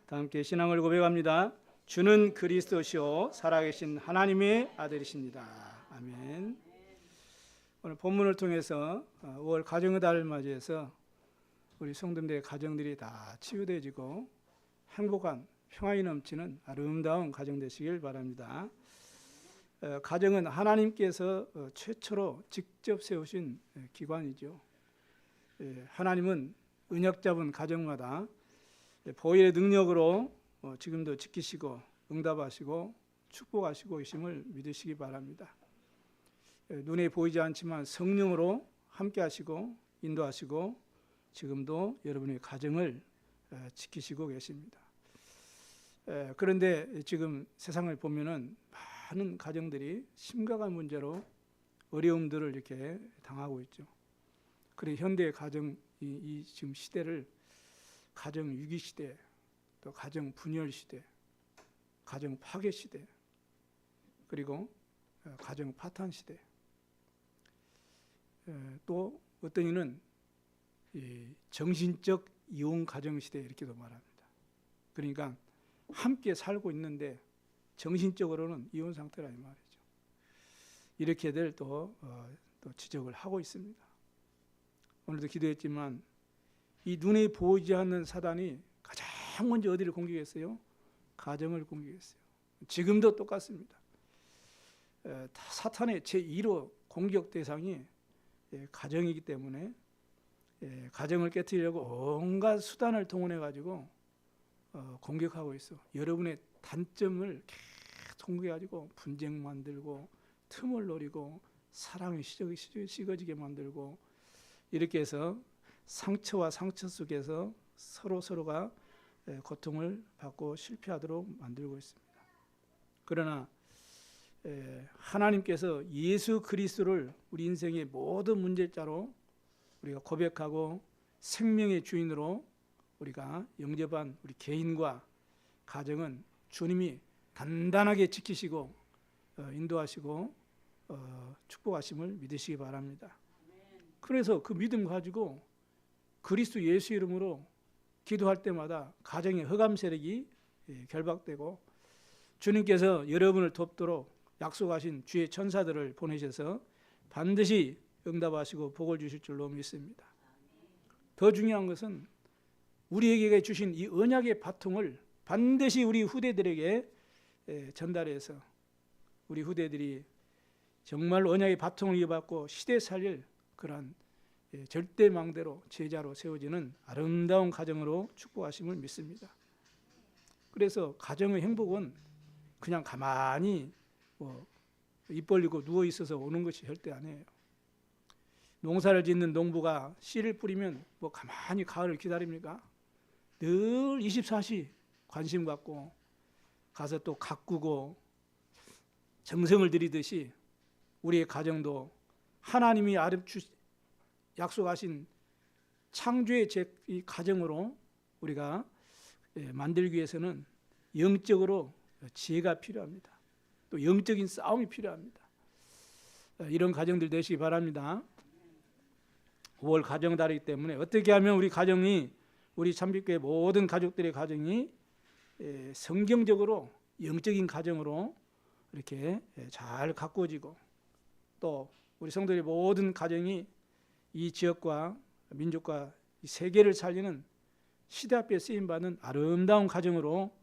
다 함께 신앙을 고백합니다. 주는 그리스도시요 살아계신 하나님의 아들이십니다. 아멘. 오늘 본문을 통해서 5월 가정의 달을 맞이해서 우리 성도들의 가정들이 다 치유되어지고 행복한 평안이 넘치는 아름다운 가정 되시길 바랍니다. 가정은 하나님께서 최초로 직접 세우신 기관이죠. 하나님은 은약 잡은 가정마다 보혈의 능력으로 지금도 지키시고 응답하시고 축복하시고 계심을 믿으시기 바랍니다. 눈에 보이지 않지만 성령으로 함께 하시고 인도하시고 지금도 여러분의 가정을 지키시고 계십니다. 그런데 지금 세상을 보면은 많은 가정들이 심각한 문제로 어려움들을 이렇게 당하고 있죠. 그래 현대 가정 이 지금 시대를 가정 위기 시대, 또 가정 분열 시대, 가정 파괴 시대, 그리고 가정 파탄 시대. 또 어떤 이는 정신적 이혼 가정 시대 이렇게도 말합니다. 그러니까 함께 살고 있는데 정신적으로는 이혼 상태라 이 말이죠. 이렇게들 또 지적을 하고 있습니다. 오늘도 기도했지만 이 눈에 보이지 않는 사단이 가장 먼저 어디를 공격했어요? 가정을 공격했어요. 지금도 똑같습니다. 사탄의 제1호 공격 대상이 가정이기 때문에 가정을 깨뜨리려고 온갖 수단을 동원해 가지고 공격하고 있어. 여러분의 단점을 계속 공격해 가지고 분쟁 만들고 틈을 노리고 사랑이 식어지게 만들고 이렇게 해서 상처와 상처 속에서 서로가 고통을 받고 실패하도록 만들고 있습니다. 그러나 하나님께서 예수 그리스도를 우리 인생의 모든 문제자로 우리가 고백하고 생명의 주인으로 우리가 영접한 우리 개인과 가정은 주님이 단단하게 지키시고 인도하시고 축복하심을 믿으시기 바랍니다. 그래서 그 믿음 가지고 그리스도 예수 이름으로 기도할 때마다 가정의 흑암 세력이 결박되고 주님께서 여러분을 돕도록 약속하신 주의 천사들을 보내셔서 반드시 응답하시고 복을 주실 줄로 믿습니다. 더 중요한 것은 우리에게 주신 이 언약의 바통을 반드시 우리 후대들에게 전달해서 우리 후대들이 정말 언약의 바통을 이어받고 시대 살릴 그러한 절대망대로 제자로 세워지는 아름다운 가정으로 축복하심을 믿습니다. 그래서 가정의 행복은 그냥 가만히 입 벌리고 누워 있어서 오는 것이 절대 아니에요. 농사를 짓는 농부가 씨를 뿌리면 가만히 가을을 기다립니까? 늘 24시 관심 갖고 가서 또 가꾸고 정성을 들이듯이 우리의 가정도 하나님이 약속하신 창조의 이 가정으로 우리가 만들기 위해서는 영적으로 지혜가 필요합니다. 또 영적인 싸움이 필요합니다. 이런 가정들 되시기 바랍니다. 5월 가정달이기 때문에 어떻게 하면 우리 가정이 우리 참빛교회 모든 가족들의 가정이 성경적으로 영적인 가정으로 이렇게 잘 가꾸어지고 또 우리 성도들의 모든 가정이 이 지역과 민족과 이 세계를 살리는 시대 앞에 쓰임받는 아름다운 가정으로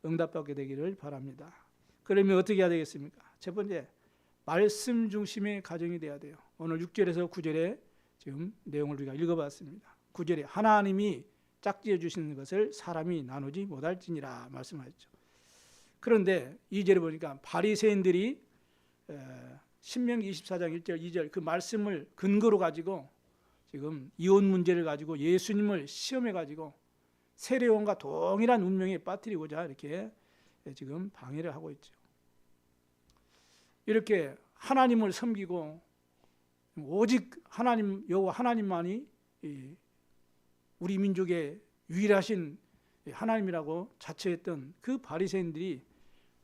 응답받게 되기를 바랍니다. 그러면 어떻게 해야 되겠습니까? 첫 번째, 말씀 중심의 가정이 돼야 돼요. 오늘 6절에서 9절에 지금 내용을 우리가 읽어봤습니다. 9절에 하나님이 짝지어 주시는 것을 사람이 나누지 못할지니라 말씀하셨죠. 그런데 2절에 보니까 바리새인들이 신명기 24장 1절 2절 그 말씀을 근거로 가지고 지금 이혼 문제를 가지고 예수님을 시험해 가지고 세례요한과 동일한 운명에 빠뜨리고자 이렇게 지금 방해를 하고 있죠. 이렇게 하나님을 섬기고 오직 하나님 여호와 하나님만이 우리 민족의 유일하신 하나님이라고 자처했던 그 바리새인들이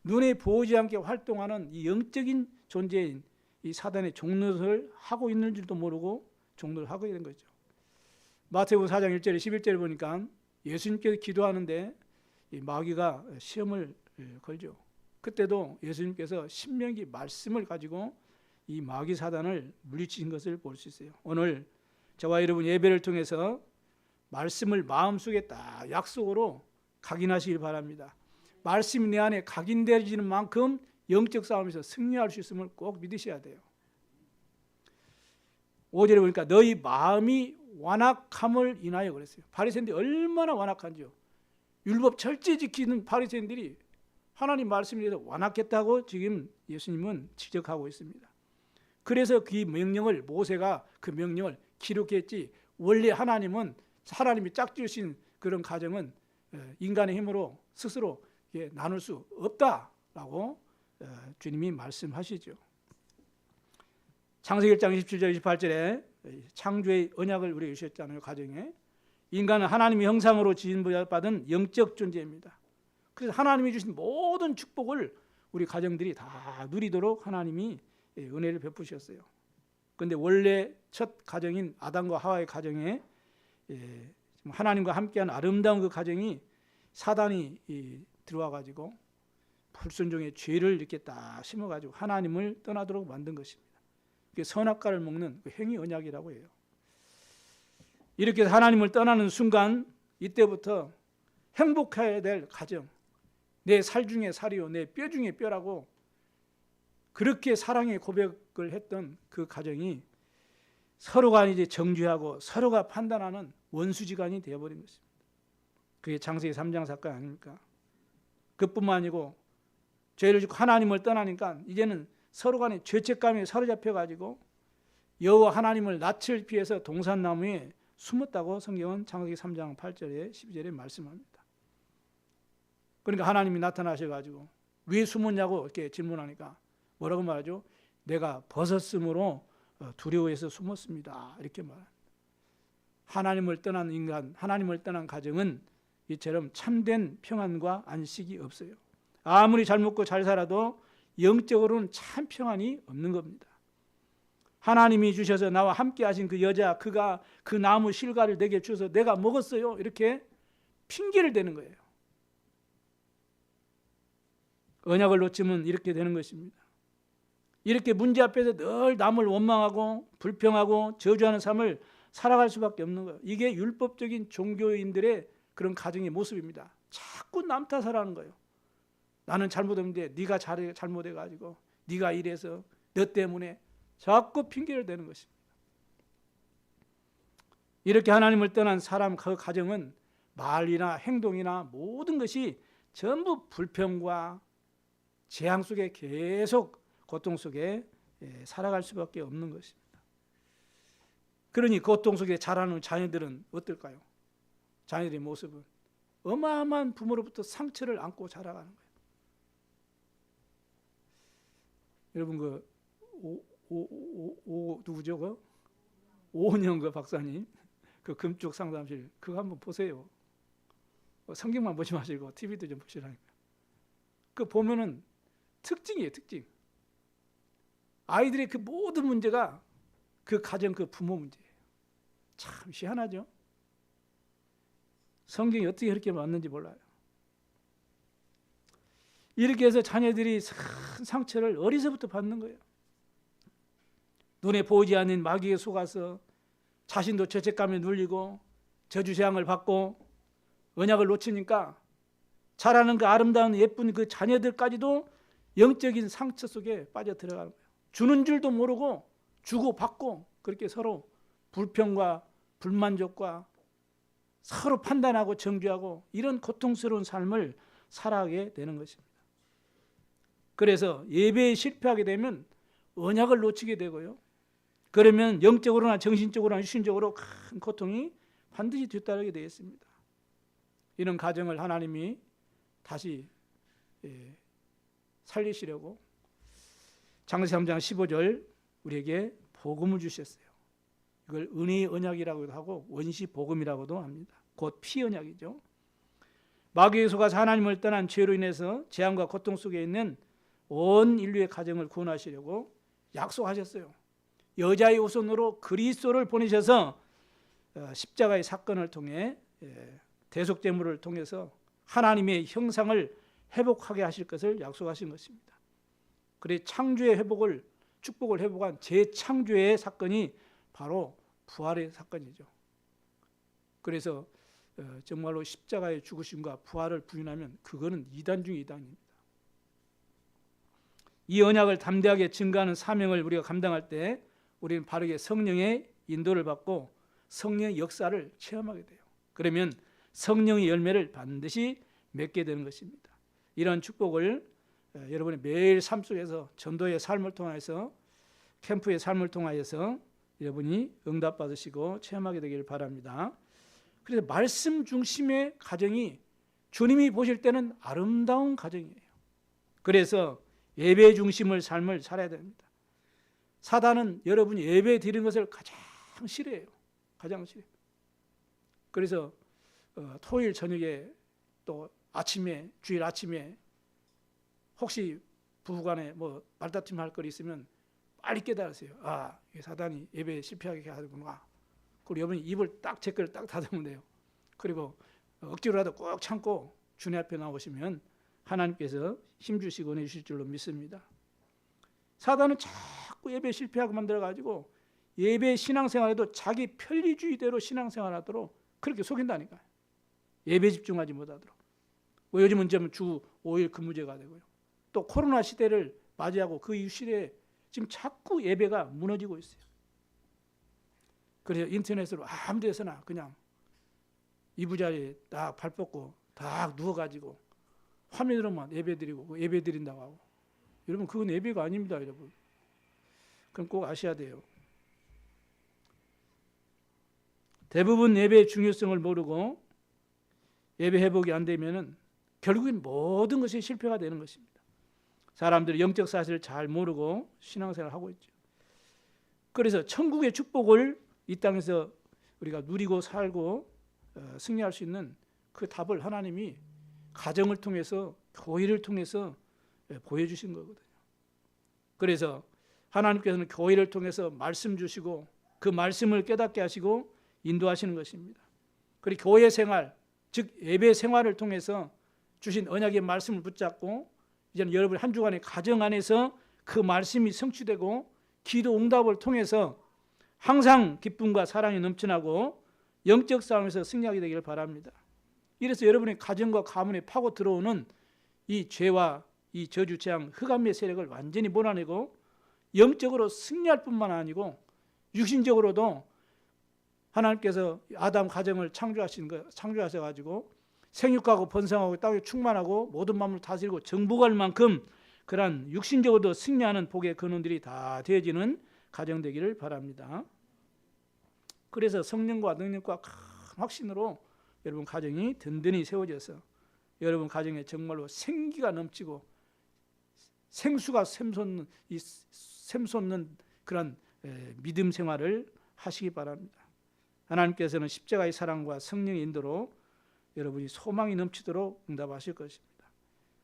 눈에 보이지 않게 활동하는 이 영적인 존재인 이 사단의 종노릇을 하고 있는 줄도 모르고 종노릇을 하고 있는 거죠. 마태복음 4장 1절에 11절에 보니까 예수님께서 기도하는데 이 마귀가 시험을 걸죠. 그때도 예수님께서 신명기 말씀을 가지고 이 마귀 사단을 물리치신 것을 볼 수 있어요. 오늘 저와 여러분 예배를 통해서 말씀을 마음속에 딱 약속으로 각인하시길 바랍니다. 말씀이 내 안에 각인되어지는 만큼 영적 싸움에서 승리할 수 있음을 꼭 믿으셔야 돼요. 5절에 보니까 너희 마음이 완악함을 인하여 그랬어요. 바리새인들이 얼마나 완악한지요. 율법 철저히 지키는 바리새인들이 하나님 말씀에 대해서 완악했다고 지금 예수님은 지적하고 있습니다. 그래서 그 명령을 모세가 그 명령을 기록했지, 원래 하나님이 짝지으신 그런 가정은 인간의 힘으로 스스로 나눌 수 없다라고 주님이 말씀하시죠. 창세기 1장 27절 28절에 창조의 언약을 우리에게 주셨잖아요. 가정에 인간은 하나님의 형상으로 지음받은 영적 존재입니다. 그래서 하나님이 주신 모든 축복을 우리 가정들이 다 누리도록 하나님이 은혜를 베푸셨어요. 그런데 원래 첫 가정인 아담과 하와의 가정에 하나님과 함께한 아름다운 그 가정이 사단이 들어와 가지고 불순종의 죄를 이렇게 딱 심어 가지고 하나님을 떠나도록 만든 것입니다. 그게 선악과를 먹는 그 행위 언약이라고 해요. 이렇게 하나님을 떠나는 순간 이때부터 행복해야 될 가정, 내 살 중에 살이요 내 뼈 중에 뼈라고 그렇게 사랑의 고백을 했던 그 가정이 서로가 이제 정죄하고 서로가 판단하는 원수지간이 되어버린 것입니다. 그게 창세기 3장 사건 아닙니까? 그뿐만 아니고 죄를 짓고 하나님을 떠나니까 이제는 서로 간에 죄책감에 사로잡혀 가지고 여호와 하나님을 낯을 피해서 동산나무에 숨었다고 성경은 창세기 3장 8절에 12절에 말씀합니다. 그러니까 하나님이 나타나셔가지고 왜 숨었냐고 이렇게 질문하니까 뭐라고 말하죠? 내가 벗었으므로 두려워해서 숨었습니다. 이렇게 말합니다. 하나님을 떠난 인간, 하나님을 떠난 가정은 이처럼 참된 평안과 안식이 없어요. 아무리 잘 먹고 잘 살아도 영적으로는 참 평안이 없는 겁니다. 하나님이 주셔서 나와 함께 하신 그 여자, 그가 그 나무 실과를 내게 주셔서 내가 먹었어요. 이렇게 핑계를 대는 거예요. 언약을 놓치면 이렇게 되는 것입니다. 이렇게 문제 앞에서 늘 남을 원망하고 불평하고 저주하는 삶을 살아갈 수밖에 없는 거예요. 이게 율법적인 종교인들의 그런 가정의 모습입니다. 자꾸 남 탓하라는 거예요. 나는 잘못했는데 네가 잘못해가지고 네가 이래서 너 때문에 자꾸 핑계를 대는 것입니다. 이렇게 하나님을 떠난 사람 그 가정은 말이나 행동이나 모든 것이 전부 불평과 재앙 속에 계속 고통 속에 살아갈 수밖에 없는 것입니다. 그러니 고통 속에 자라는 자녀들은 어떨까요? 자녀들의 모습은 어마어마한 부모로부터 상처를 안고 자라가는 거예요. 여러분 누구죠? 그 오은영 그 박사님 그 금쪽 상담실 그거 한번 보세요. 성경만 보지 마시고 TV도 좀 보시라니까. 그 보면은 특징이에요, 특징. 아이들의 그 모든 문제가 그 가정 그 부모 문제예요. 참 희한하죠. 성경이 어떻게 그렇게 맞는지 몰라요. 이렇게 해서 자녀들이 상처를 어리서부터 받는 거예요. 눈에 보이지 않는 마귀에 속아서 자신도 죄책감에 눌리고 저주재앙을 받고 언약을 놓치니까 자라는 그 아름다운 예쁜 그 자녀들까지도 영적인 상처 속에 빠져 들어가는 거예요. 주는 줄도 모르고 주고 받고 그렇게 서로 불평과 불만족과 서로 판단하고 정죄하고 이런 고통스러운 삶을 살아가게 되는 것입니다. 그래서 예배에 실패하게 되면 언약을 놓치게 되고요. 그러면 영적으로나 정신적으로나 육신적으로 큰 고통이 반드시 뒤따르게 되어 있습니다. 이런 가정을 하나님이 다시 살리시려고 창세기 3장 15절 우리에게 복음을 주셨어요. 이걸 은혜의 언약이라고도 하고 원시 복음이라고도 합니다. 곧 피 언약이죠. 마귀의 속아서 하나님을 떠난 죄로 인해서 재앙과 고통 속에 있는 온 인류의 가정을 구원하시려고 약속하셨어요. 여자의 후손으로 그리스도를 보내셔서 십자가의 사건을 통해 대속제물을 통해서 하나님의 형상을 회복하게 하실 것을 약속하신 것입니다. 그래 창조의 회복을 축복을 회복한 재창조의 사건이 바로 부활의 사건이죠. 그래서 정말로 십자가의 죽으심과 부활을 부인하면 그거는 이단 중에 이단입니다. 이 언약을 담대하게 증거하는 사명을 우리가 감당할 때 우리는 바르게 성령의 인도를 받고 성령의 역사를 체험하게 돼요. 그러면 성령의 열매를 반드시 맺게 되는 것입니다. 이런 축복을 여러분의 매일 삶 속에서 전도의 삶을 통해서 캠프의 삶을 통하여서 여러분이 응답받으시고 체험하게 되기를 바랍니다. 그래서 말씀 중심의 가정이 주님이 보실 때는 아름다운 가정이에요. 그래서 예배 중심의 삶을 살아야 됩니다. 사단은 여러분이 예배 드리는 것을 가장 싫어해요. 가장 싫어요. 그래서 토요일 저녁에 또 아침에 주일 아침에 혹시 부부간에 뭐 말다툼 할 거 있으면 빨리 깨달으세요. 아, 사단이 예배에 실패하게 하는구나. 그리고 여러분이 입을 딱 제 거를 딱 닫으면 돼요. 그리고 억지로라도 꼭 참고 주님 앞에 나오시면 하나님께서 힘주시고 은혜 주실 줄로 믿습니다. 사단은 자꾸 예배 실패하게 만들어가지고 예배 신앙생활에도 자기 편리주의대로 신앙생활하도록 그렇게 속인다니까요. 예배 집중하지 못하도록. 뭐 요즘은 주 5일 근무제가 되고요. 또 코로나 시대를 맞이하고 그 이후 시대에 지금 자꾸 예배가 무너지고 있어요. 그래서 인터넷으로 아무 데서나 그냥 이부자리에 딱 발 뻗고 딱 누워가지고 화면으로만 예배 드리고 예배 드린다고 하고. 여러분 그건 예배가 아닙니다. 여러분. 그럼 꼭 아셔야 돼요. 대부분 예배의 중요성을 모르고 예배 회복이 안 되면은 결국엔 모든 것이 실패가 되는 것입니다. 사람들이 영적 사실을 잘 모르고 신앙생활을 하고 있죠. 그래서 천국의 축복을 이 땅에서 우리가 누리고 살고 승리할 수 있는 그 답을 하나님이 가정을 통해서 교회를 통해서 보여주신 거거든요. 그래서 하나님께서는 교회를 통해서 말씀 주시고 그 말씀을 깨닫게 하시고 인도하시는 것입니다. 그리고 교회 생활, 즉 예배 생활을 통해서 주신 언약의 말씀을 붙잡고 이제는 여러분 한 주간의 가정 안에서 그 말씀이 성취되고 기도 응답을 통해서 항상 기쁨과 사랑이 넘쳐나고 영적 싸움에서 승리하게 되기를 바랍니다. 이래서 여러분의 가정과 가문에 파고 들어오는 이 죄와 이 저주, 재앙, 흑암의 세력을 완전히 몰아내고 영적으로 승리할 뿐만 아니고 육신적으로도 하나님께서 아담 가정을 창조하셔가지고 생육하고 번성하고 땅에 충만하고 모든 만물을 다스리고 정복할 만큼 그러한 육신적으로도 승리하는 복의 근원들이 다 되어지는 가정 되기를 바랍니다. 그래서 성령과 능력과 큰 확신으로 여러분 가정이 든든히 세워져서 여러분 가정에 정말로 생기가 넘치고 생수가 샘솟는 그런 믿음 생활을 하시기 바랍니다. 하나님께서는 십자가의 사랑과 성령의 인도로 여러분이 소망이 넘치도록 응답하실 것입니다.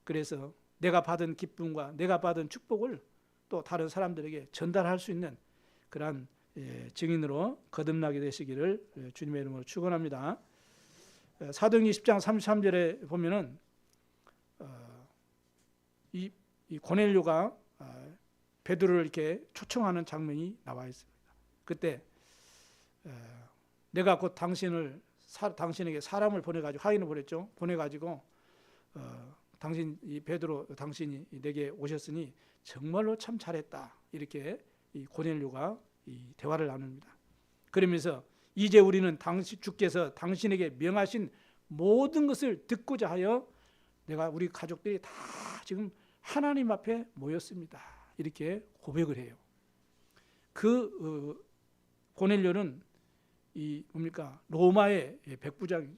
그래서 내가 받은 기쁨과 내가 받은 축복을 또 다른 사람들에게 전달할 수 있는 그러한 증인으로 거듭나게 되시기를 주님의 이름으로 축원합니다. 사도행전 10장 33절에 보면은 이 고넬료가 베드로를 이렇게 초청하는 장면이 나와 있습니다. 그때 내가 곧 당신에게 사람을 보내가지고 하인을 보냈죠. 보내가지고 당신 이 베드로 당신이 내게 오셨으니 정말로 참 잘했다. 이렇게 이 고넬료가 이 대화를 나눕니다. 그러면서 이제 우리는 주께서 당신에게 명하신 모든 것을 듣고자 하여 우리 가족들이 다 지금 하나님 앞에 모였습니다. 이렇게 고백을 해요. 그 고넬료는 이 뭡니까 로마의 백부장이죠.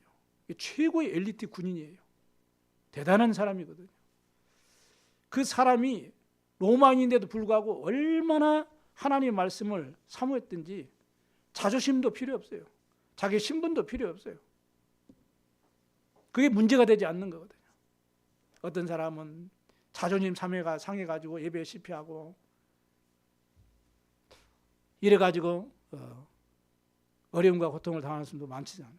최고의 엘리트 군인이에요. 대단한 사람이거든요. 그 사람이 로마인인데도 불구하고 얼마나 하나님의 말씀을 사모했든지 자존심도 필요 없어요. 자기 신분도 필요 없어요. 그게 문제가 되지 않는 거거든요. 어떤 사람은 자존심 상해가지고 예배에 실패하고 이래가지고 어려움과 고통을 당하는 사람도 많지 않아요.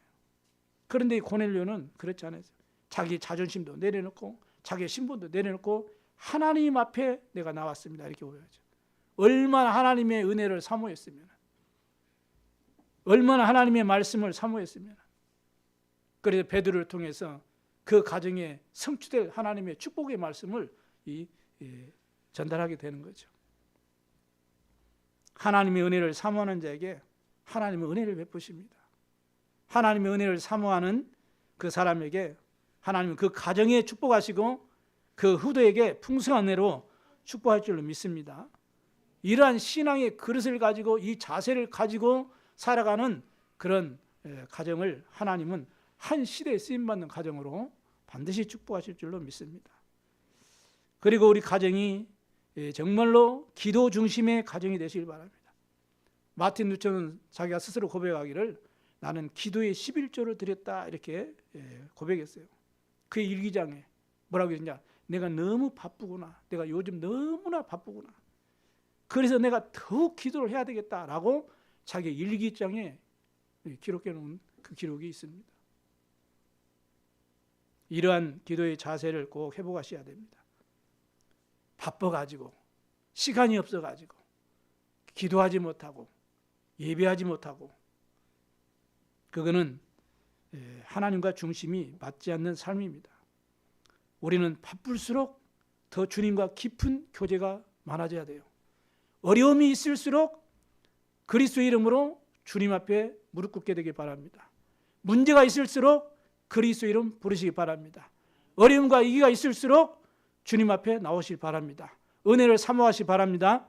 그런데 이 고넬료는 그렇지 않아요. 자기 자존심도 내려놓고 자기의 신분도 내려놓고 하나님 앞에 내가 나왔습니다. 이렇게 보여야죠. 얼마나 하나님의 은혜를 사모했으면, 얼마나 하나님의 말씀을 사모했으면. 그래서 베드로를 통해서 그 가정에 성취될 하나님의 축복의 말씀을 전달하게 되는 거죠. 하나님의 은혜를 사모하는 자에게 하나님의 은혜를 베푸십니다. 하나님의 은혜를 사모하는 그 사람에게 하나님은 그 가정에 축복하시고 그 후대에게 풍성한 은혜로 축복할 줄로 믿습니다. 이러한 신앙의 그릇을 가지고 이 자세를 가지고 살아가는 그런 가정을 하나님은 한 시대에 쓰임받는 가정으로 반드시 축복하실 줄로 믿습니다. 그리고 우리 가정이 정말로 기도 중심의 가정이 되시길 바랍니다. 마틴 루터는 자기가 스스로 고백하기를 나는 기도에 11조를 드렸다 이렇게 고백했어요. 그의 일기장에 뭐라고 했냐, 내가 너무 바쁘구나, 내가 요즘 너무나 바쁘구나, 그래서 내가 더욱 기도를 해야 되겠다라고 자기 일기장에 기록해 놓은 그 기록이 있습니다. 이러한 기도의 자세를 꼭 회복하셔야 됩니다. 바빠가지고 시간이 없어가지고 기도하지 못하고 예배하지 못하고, 그거는 하나님과 중심이 맞지 않는 삶입니다. 우리는 바쁠수록 더 주님과 깊은 교제가 많아져야 돼요. 어려움이 있을수록 그리스도의 이름으로 주님 앞에 무릎 꿇게 되길 바랍니다. 문제가 있을수록 그리스도의 이름 부르시기 바랍니다. 어려움과 위기가 있을수록 주님 앞에 나오시기 바랍니다. 은혜를 사모하시기 바랍니다.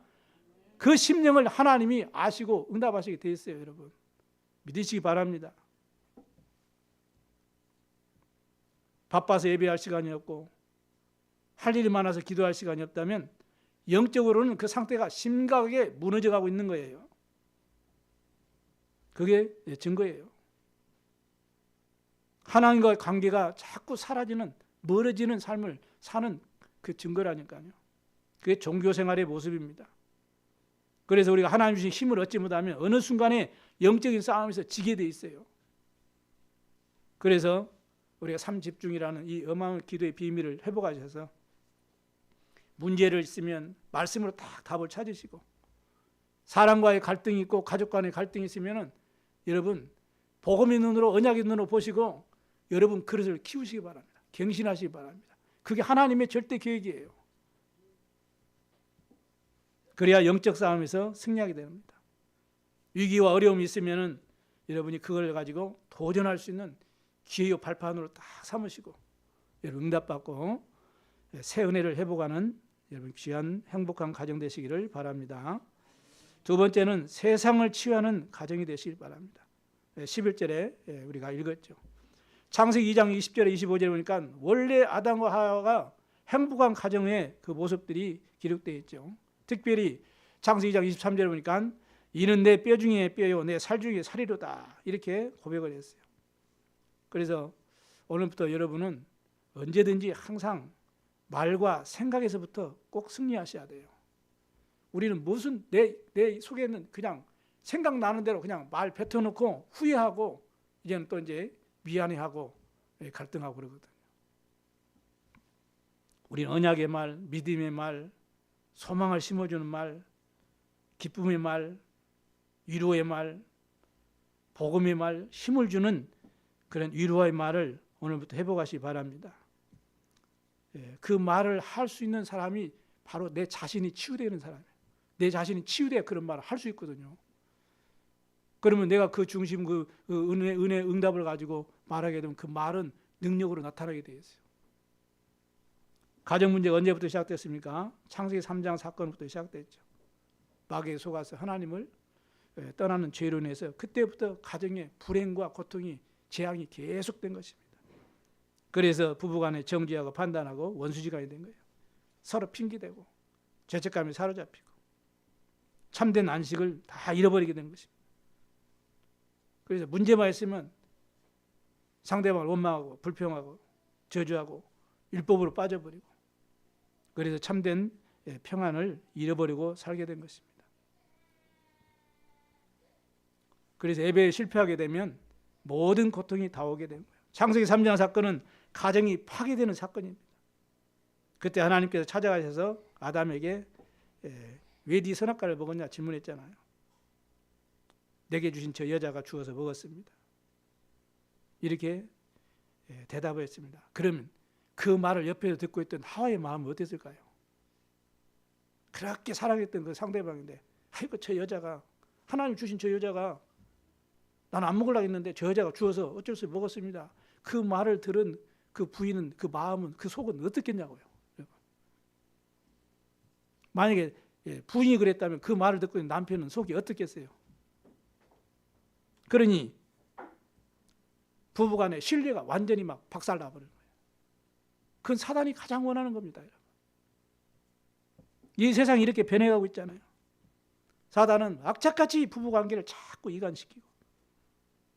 그 심령을 하나님이 아시고 응답하시게 되어 있어요. 여러분 믿으시기 바랍니다. 바빠서 예배할 시간이 없고 할 일이 많아서 기도할 시간이 없다면 영적으로는 그 상태가 심각하게 무너져가고 있는 거예요. 그게 증거예요. 하나님과의 관계가 자꾸 사라지는, 멀어지는 삶을 사는 그 증거라니까요. 그게 종교생활의 모습입니다. 그래서 우리가 하나님 주신 힘을 얻지 못하면 어느 순간에 영적인 싸움에서 지게 돼 있어요. 그래서 우리가 삼집중이라는 이 어마어마한 기도의 비밀을 회복하셔서 문제를 있으면 말씀으로 딱 답을 찾으시고, 사람과의 갈등이 있고 가족 간의 갈등이 있으면 여러분 복음의 눈으로, 언약의 눈으로 보시고 여러분 그릇을 키우시기 바랍니다. 경신하시기 바랍니다. 그게 하나님의 절대 계획이에요. 그래야 영적 싸움에서 승리하게 됩니다. 위기와 어려움이 있으면 여러분이 그걸 가지고 도전할 수 있는 기회요 발판으로 딱 삼으시고 여러분 응답받고 새 은혜를 회복하는 여러분 귀한 행복한 가정 되시기를 바랍니다. 두 번째는 세상을 치유하는 가정이 되시길 바랍니다. 11절에 우리가 읽었죠. 창세기 2장 20절에 25절에 보니까 원래 아담과 하와가 행복한 가정의 그 모습들이 기록되어 있죠. 특별히 창세기 2장 23절에 보니까 이는 내 뼈 중에 뼈요 내 살 중에 살이로다 이렇게 고백을 했어요. 그래서 오늘부터 여러분은 언제든지 항상 말과 생각에서부터 꼭 승리하셔야 돼요. 우리는 무슨 내 속에 있는 그냥 생각나는 대로 그냥 말 뱉어놓고 후회하고 이제는 또 이제 미안해하고 갈등하고 그러거든요. 우리는 언약의 말, 믿음의 말, 소망을 심어주는 말, 기쁨의 말, 위로의 말, 복음의 말, 힘을 주는 그런 위로의 말을 오늘부터 회복하시기 바랍니다. 그 말을 할 수 있는 사람이 바로 내 자신이 치유되는 사람이에요. 내 자신이 치유돼야 그런 말을 할 수 있거든요. 그러면 내가 그 중심, 그 은혜 응답을 가지고 말하게 되면 그 말은 능력으로 나타나게 되어 있어요. 가정 문제가 언제부터 시작됐습니까? 창세기 3장 사건부터 시작됐죠. 마귀에 속아서 하나님을 떠나는 죄로 인해서 그때부터 가정의 불행과 고통이, 재앙이 계속된 것입니다. 그래서 부부간에 정죄하고 판단하고 원수지간이 된 거예요. 서로 핑계대고 죄책감에 사로잡히고 참된 안식을 다 잃어버리게 된 것입니다. 그래서 문제만 있으면 상대방을 원망하고 불평하고 저주하고 율법으로 빠져버리고 그래서 참된 평안을 잃어버리고 살게 된 것입니다. 그래서 예배에 실패하게 되면 모든 고통이 다 오게 된 거예요. 창세기 3장 사건은 가정이 파괴되는 사건입니다. 그때 하나님께서 찾아가셔서 아담에게 왜 네 선악과를 먹었냐 질문했잖아요. 내게 주신 저 여자가 주어서 먹었습니다. 이렇게 대답을 했습니다. 그러면 그 말을 옆에서 듣고 있던 하와의 마음은 어땠을까요? 그렇게 사랑했던 그 상대방인데, 아이고 저 여자가, 하나님 주신 저 여자가, 나는 안 먹으려고 했는데 저 여자가 주어서 어쩔 수 없이 먹었습니다. 그 말을 들은 그 부인은, 그 마음은, 그 속은 어떻겠냐고요. 만약에 부인이 그랬다면 그 말을 듣고 있는 남편은 속이 어떻겠어요? 그러니 부부간의 신뢰가 완전히 막 박살나버리는 거예요. 그건 사단이 가장 원하는 겁니다. 여러분. 이 세상이 이렇게 변해가고 있잖아요. 사단은 악착같이 부부관계를 자꾸 이간시키고,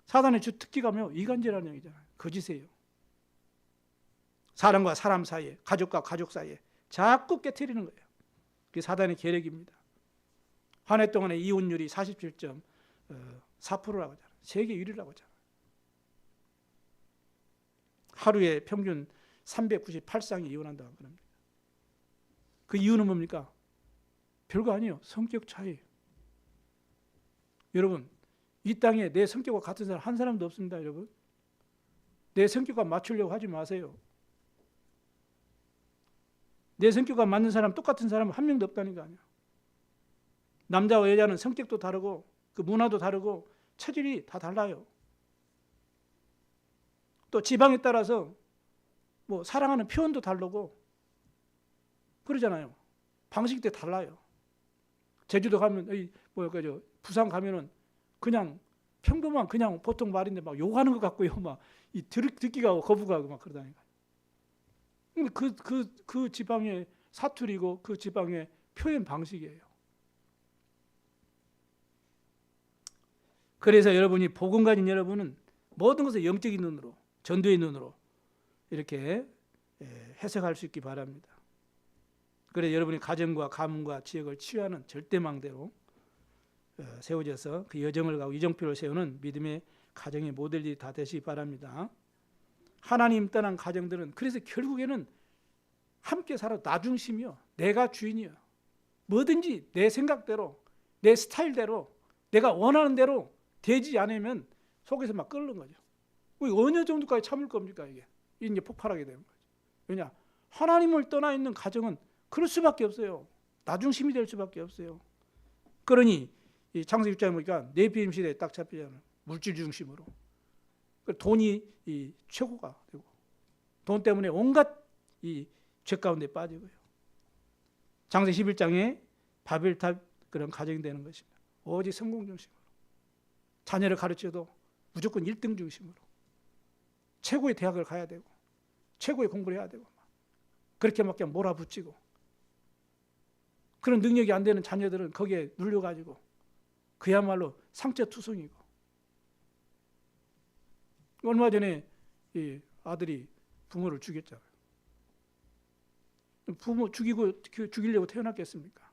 사단의 주 특기가 뭐예요? 이간질하는 얘기잖아요. 거짓이에요. 사람과 사람 사이에, 가족과 가족 사이에 자꾸 깨트리는 거예요. 그게 사단의 계략입니다. 한 해 동안의 이혼율이 47.4%라고 하잖아요. 세계 1위라고 하잖아요. 하루에 평균 398쌍이 이혼한다고 합니다. 그 이유는 뭡니까? 별거 아니에요. 성격 차이. 여러분, 이 땅에 내 성격과 같은 사람 한 사람도 없습니다. 여러분, 내 성격과 맞추려고 하지 마세요. 내 성격과 맞는 사람, 똑같은 사람은 한 명도 없다는 거 아니야. 남자와 여자는 성격도 다르고 그 문화도 다르고 체질이 다 달라요. 또 지방에 따라서 뭐 사랑하는 표현도 다르고 그러잖아요. 방식도 달라요. 제주도 가면, 부산 가면은 그냥 평범한 그냥 보통 말인데 막 욕하는 것 같고요. 막 이 듣기가 거부가고 막 그러다니까. 그 지방의 사투리고 그 지방의 표현 방식이에요. 그래서 여러분이 복음 가진 여러분은 모든 것을 영적인 눈으로, 전도의 눈으로 이렇게 해석할 수 있기 바랍니다. 그래서 여러분이 가정과 가문과 지역을 치유하는 절대망대로 세워져서 그 여정을 가고 이정표를 세우는 믿음의 가정의 모델이 다 되시기 바랍니다. 하나님 떠난 가정들은 그래서 결국에는 함께 살아 나 중심이요, 내가 주인이요, 뭐든지 내 생각대로, 내 스타일대로, 내가 원하는 대로 되지 않으면 속에서 막 끓는 거죠. 어느 정도까지 참을 겁니까? 이게 이제 폭발하게 되는 거죠. 왜냐? 하나님을 떠나 있는 가정은 그럴 수밖에 없어요. 나 중심이 될 수밖에 없어요. 그러니 이 창세기 6장에 보니까 네피림 시대에 딱 잡히잖아요. 물질 중심으로. 돈이 이 최고가 되고, 돈 때문에 온갖 이 죄 가운데 빠지고요. 창세기 11장에 바벨탑 그런 가정이 되는 것입니다. 오직 성공 중심으로. 자녀를 가르쳐도 무조건 1등 중심으로. 최고의 대학을 가야 되고, 최고의 공부를 해야 되고, 그렇게 막 그냥 몰아붙이고, 그런 능력이 안 되는 자녀들은 거기에 눌려가지고 그야말로 상처투성이고. 얼마 전에 이 아들이 부모를 죽였잖아요. 부모 죽이려고 태어났겠습니까?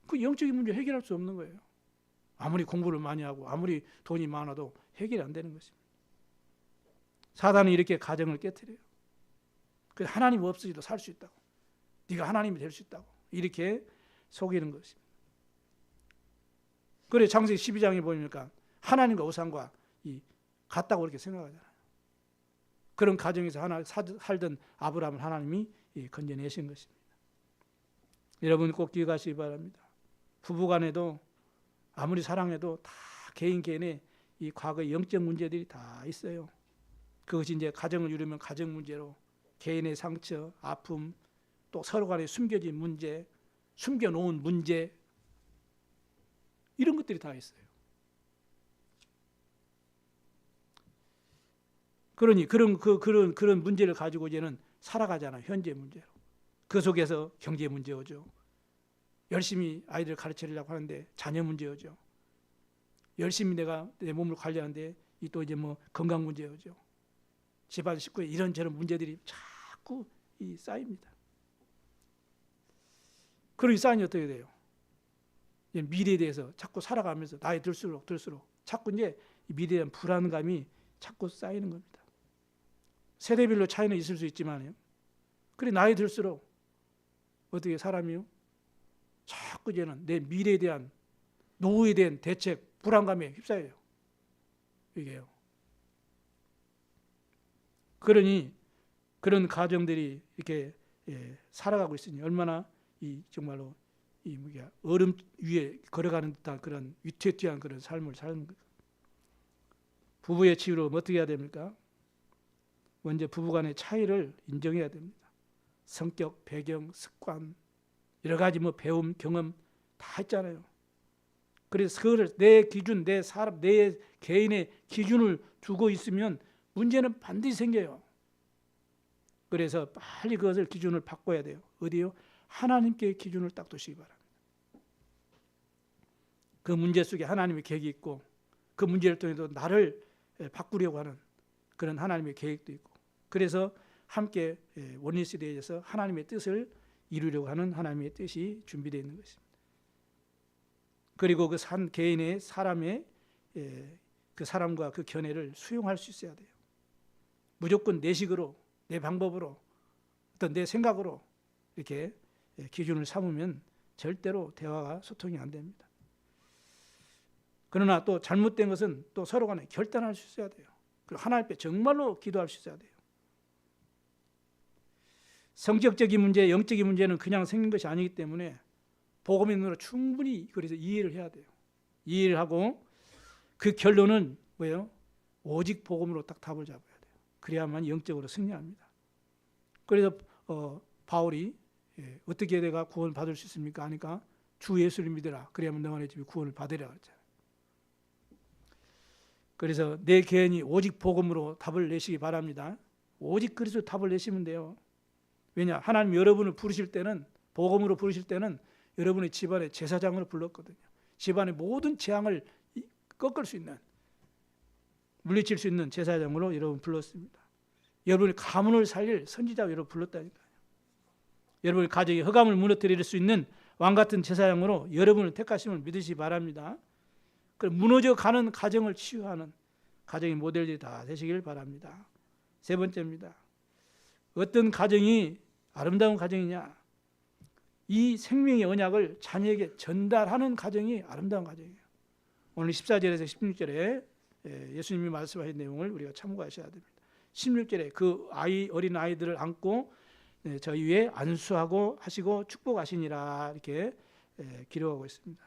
그 영적인 문제 해결할 수 없는 거예요. 아무리 공부를 많이 하고 아무리 돈이 많아도 해결이 안 되는 것입니다. 사단은 이렇게 가정을 깨트려요. 그래서 하나님 없이도 살 수 있다고, 네가 하나님이 될 수 있다고 이렇게 속이는 것입니다. 그래 창세기 12장에 보니까 하나님과 우상과 같다고 그렇게 생각하잖아요. 그런 가정에서 살던 아브라함을 하나님이 건져내신 것입니다. 여러분 꼭 기억하시기 바랍니다. 부부간에도 아무리 사랑해도 다 개인의 이 과거의 영적 문제들이 다 있어요. 그것이 이제 가정을 이루면 가정 문제로 개인의 상처, 아픔, 또 서로 간에 숨겨진 문제, 숨겨놓은 문제, 이런 것들이 다 있어요. 그러니 그런 문제를 가지고 이제는 살아가잖아요. 현재 문제로. 그 속에서 경제 문제 오죠. 열심히 아이들 가르치려고 하는데 자녀 문제 오죠. 열심히 내가 내 몸을 관리하는데 또 이제 뭐 건강 문제 오죠. 집안 식구에 이런저런 문제들이 자꾸 쌓입니다. 그러니 쌓이니 어떻게 돼요? 미래에 대해서 자꾸 살아가면서 나이 들수록 자꾸 이제 미래에 대한 불안감이 자꾸 쌓이는 겁니다. 세대별로 차이는 있을 수 있지만요. 그래 나이 들수록 어떻게 사람이요? 자꾸 이제는 내 미래에 대한 노후에 대한 대책, 불안감에 휩싸여요. 이게요. 그러니 그런 가정들이 이렇게 살아가고 있으니 얼마나 이 정말로 이 얼음 위에 걸어가는 듯한 그런 위태위태한 그런 삶을 사는 거예요. 부부의 치유로 어떻게 해야 됩니까? 먼저 부부간의 차이를 인정해야 됩니다. 성격, 배경, 습관, 여러 가지 배움, 경험 다 있잖아요. 그래서 그거를 내 기준, 내 사람, 내 개인의 기준을 두고 있으면 문제는 반드시 생겨요. 그래서 빨리 그것을 기준을 바꿔야 돼요. 어디요? 하나님께 기준을 딱 두시기 바랍니다. 그 문제 속에 하나님의 계획이 있고 그 문제를 통해서 나를 바꾸려고 하는 그런 하나님의 계획도 있고 그래서 함께 원리스에 대해서 하나님의 뜻을 이루려고 하는 하나님의 뜻이 준비되어 있는 것입니다. 그리고 그 한 개인의 사람의 그 사람과 그 견해를 수용할 수 있어야 돼요. 무조건 내 식으로 내 방법으로 어떤 내 생각으로 이렇게 기준을 삼으면 절대로 대화가 소통이 안 됩니다. 그러나 또 잘못된 것은 또 서로 간에 결단할 수 있어야 돼요. 그리고 하나님 앞에 정말로 기도할 수 있어야 돼요. 성격적인 문제, 영적인 문제는 그냥 생긴 것이 아니기 때문에 복음의 눈으로 충분히 그래서 이해를 해야 돼요. 이해를 하고 그 결론은 뭐예요? 오직 복음으로 딱 답을 잡아야 돼요. 그래야만 영적으로 승리합니다. 그래서 바울이 어떻게 내가 구원을 받을 수 있습니까? 하니까 주 예수를 믿으라. 그래야만 너희 집이 구원을 받으라 그랬잖아요. 그래서 내 개인이 오직 복음으로 답을 내시기 바랍니다. 오직 그리스도 답을 내시면 돼요. 왜냐? 하나님 여러분을 부르실 때는 복음으로 부르실 때는 여러분의 집안의 제사장으로 불렀거든요. 집안의 모든 재앙을 꺾을 수 있는 물리칠 수 있는 제사장으로 여러분 불렀습니다. 여러분의 가문을 살릴 선지자로 여러분 불렀다니까요. 여러분의 가정의 흑암을 무너뜨릴 수 있는 왕같은 제사장으로 여러분을 택하심을 믿으시기 바랍니다. 그럼 무너져가는 가정을 치유하는 가정의 모델들이 다 되시길 바랍니다. 세 번째입니다. 어떤 가정이 아름다운 가정이냐? 이 생명의 언약을 자녀에게 전달하는 가정이 아름다운 가정이에요. 오늘 14절에서 16절에 예수님이 말씀하신 내용을 우리가 참고하셔야 됩니다. 16절에 그 어린 아이들을 안고 저희 위에 안수하고 하시고 축복하시니라 이렇게 기록하고 있습니다.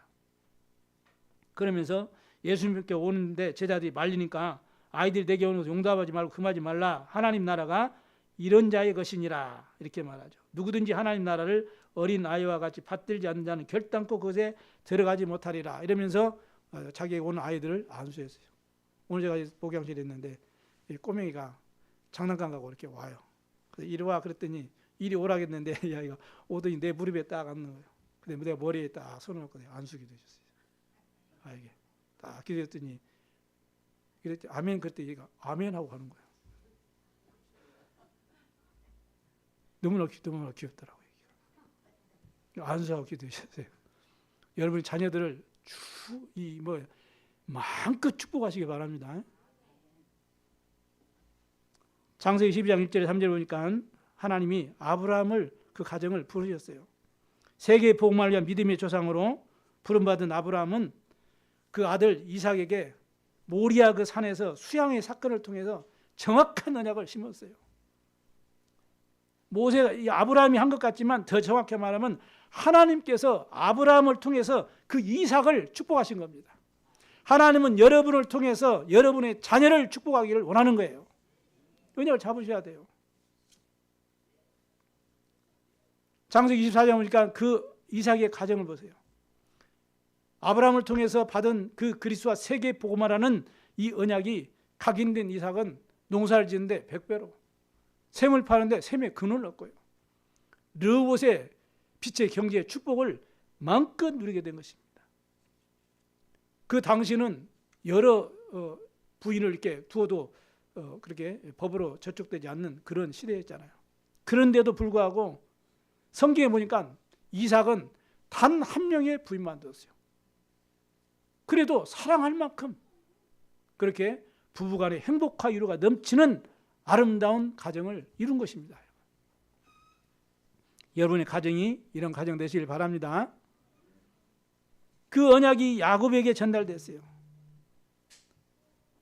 그러면서 예수님께 오는데 제자들이 말리니까 아이들이 내게 오는 것을 용납하지 말고 금하지 말라. 하나님 나라가 이런 자의 것이니라 이렇게 말하죠. 누구든지 하나님 나라를 어린 아이와 같이 받들지 않는 자는 결단코 그것에 들어가지 못하리라 이러면서 자기에게 오는 아이들을 안수했어요. 오늘 제가 복양실에 있는데 꼬맹이가 장난감 가고 이렇게 와요. 그래서 이리 와 그랬더니 이리 오라겠는데 이 아이가 오더니 내 무릎에 딱 앉는 거예요. 근데 내가 머리에 딱 손을 얹고 안수기도 해줬어요. 아이게 딱 기도했더니 그랬더니 아멘 그랬더니 얘가 아멘 하고 가는 거예요. 너무나 귀엽더라고요. 안수하고 기도하셨어요. 여러분의 자녀들을 마음껏 축복하시기 바랍니다. 창세기 12장 1절에 3절에 보니까 하나님이 아브라함을 그 가정을 부르셨어요. 세계의 복음을 위한 믿음의 조상으로 부름받은 아브라함은 그 아들 이삭에게 모리아 그 산에서 수양의 사건을 통해서 정확한 언약을 심었어요. 아브라함이 한 것 같지만 더 정확히 말하면 하나님께서 아브라함을 통해서 그 이삭을 축복하신 겁니다. 하나님은 여러분을 통해서 여러분의 자녀를 축복하기를 원하는 거예요. 언약을 잡으셔야 돼요. 창세기 24장 보니까 그 이삭의 가정을 보세요. 아브라함을 통해서 받은 그 그리스도와 세계 복음화라는 이 언약이 각인된 이삭은 농사를 짓는데 100배로, 샘을 파는데 샘에 근을 얻고요. 르봇의 빛의 경제의 축복을 마음껏 누리게 된 것입니다. 그 당시는 여러 부인을 이렇게 두어도 그렇게 법으로 저촉되지 않는 그런 시대였잖아요. 그런데도 불구하고 성경에 보니까 이삭은 단 한 명의 부인만 두었어요. 그래도 사랑할 만큼 그렇게 부부간의 행복과 유로가 넘치는 아름다운 가정을 이룬 것입니다. 여러분의 가정이 이런 가정 되시길 바랍니다. 그 언약이 야곱에게 전달됐어요.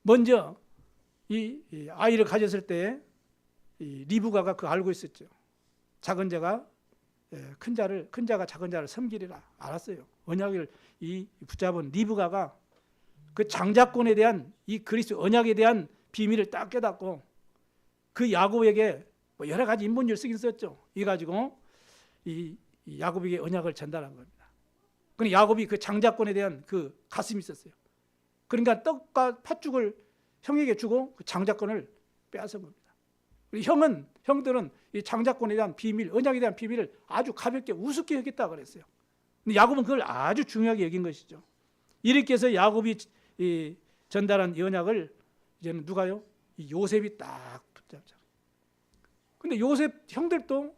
먼저 이 아이를 가졌을 때 리브가가 그거 알고 있었죠. 작은 자가 큰 자가 작은 자를 섬기리라 알았어요. 언약을 붙잡은 리브가가 그 장자권에 대한 이 그리스도 언약에 대한 비밀을 딱 깨닫고 그 야곱에게 뭐 여러 가지 인본주의를 쓰긴 썼죠. 이 가지고 이 야곱에게 언약을 전달한 겁니다. 그런데 야곱이 그 장자권에 대한 그 가슴이 있었어요. 그러니까 떡과 팥죽을 형에게 주고 그 장자권을 빼앗은 겁니다. 형들은 이 장자권에 대한 비밀, 언약에 대한 비밀을 아주 가볍게 우습게 여겼다 그랬어요. 근데 야곱은 그걸 아주 중요하게 여긴 것이죠. 이렇게 해서 야곱이 전달한 이 언약을 이제는 누가요? 이 요셉이 딱 붙잡죠. 근데 요셉 형들도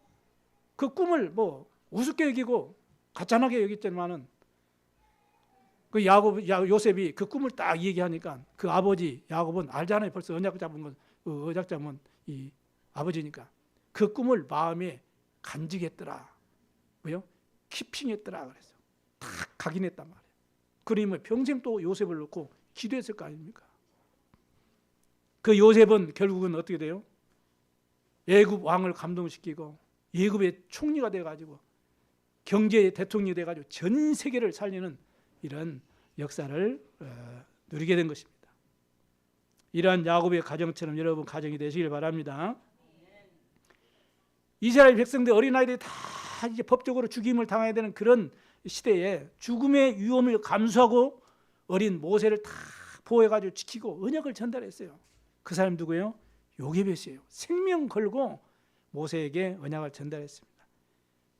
그 꿈을 뭐 우습게 여기고 가짠하게 여겼지만은 그 요셉이 그 꿈을 딱 얘기하니까 그 아버지 야곱은 알잖아요. 벌써 언약 잡은 이 아버지니까 그 꿈을 마음에 간직했더라. 뭐요? 키핑했더라 그래서 다 각인했단 말이에요. 그러면 평생 또 요셉을 놓고 기도했을 거 아닙니까? 그 요셉은 결국은 어떻게 돼요? 애굽 왕을 감동시키고 애굽의 총리가 돼가지고 경제 대통령이 돼가지고 전 세계를 살리는 이런 역사를 누리게 된 것입니다. 이러한 야곱의 가정처럼 여러분 가정이 되시길 바랍니다. 이스라엘 백성들 어린아이들이 다 이제 법적으로 죽임을 당해야 되는 그런 시대에 죽음의 위험을 감수하고 어린 모세를 다 보호해가지고 지키고 언약을 전달했어요. 그 사람 누구예요? 요게벳이에요. 생명 걸고 모세에게 언약을 전달했습니다.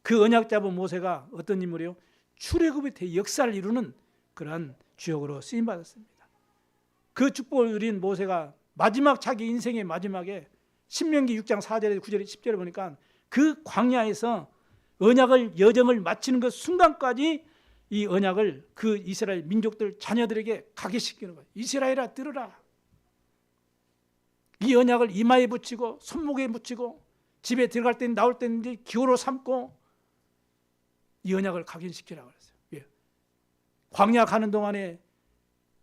그 언약 잡은 모세가 어떤 인물이에요? 출애굽의 대역사를 이루는 그러한 주역으로 쓰임받았습니다. 그 축복을 누린 모세가 마지막 자기 인생의 마지막에 신명기 6장 4절에 9절에 10절에 보니까 그 광야에서 언약을 여정을 마치는 그 순간까지 이 언약을 그 이스라엘 민족들 자녀들에게 가게시키는 거예요. 이스라엘아 들으라. 이 언약을 이마에 붙이고 손목에 붙이고 집에 들어갈 때 나올 때 기호로 삼고 이 언약을 각인시키라고 그랬어요. 예. 광야 가는 동안에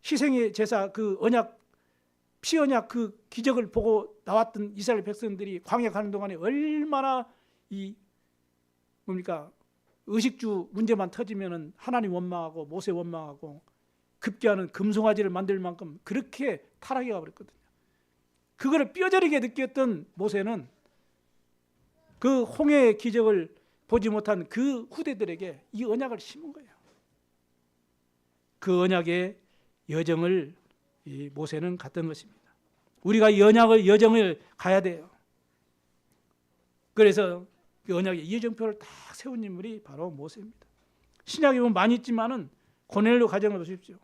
희생의 제사 그 언약 피 언약 그 기적을 보고 나왔던 이스라엘 백성들이 광야 가는 동안에 얼마나 이 뭡니까 의식주 문제만 터지면은 하나님 원망하고 모세 원망하고 급기야는 금송아지를 만들 만큼 그렇게 타락해 가버렸거든요. 그거를 뼈저리게 느꼈던 모세는 그 홍해의 기적을 보지 못한 그 후대들에게 이 언약을 심은 거예요. 그 언약의 여정을 이 모세는 갔던 것입니다. 우리가 이 여정을 가야 돼요. 그래서 그 언약의 여정표를 딱 세운 인물이 바로 모세입니다. 신약에 보면 많이 있지만은 고넬료 가정을 보십시오.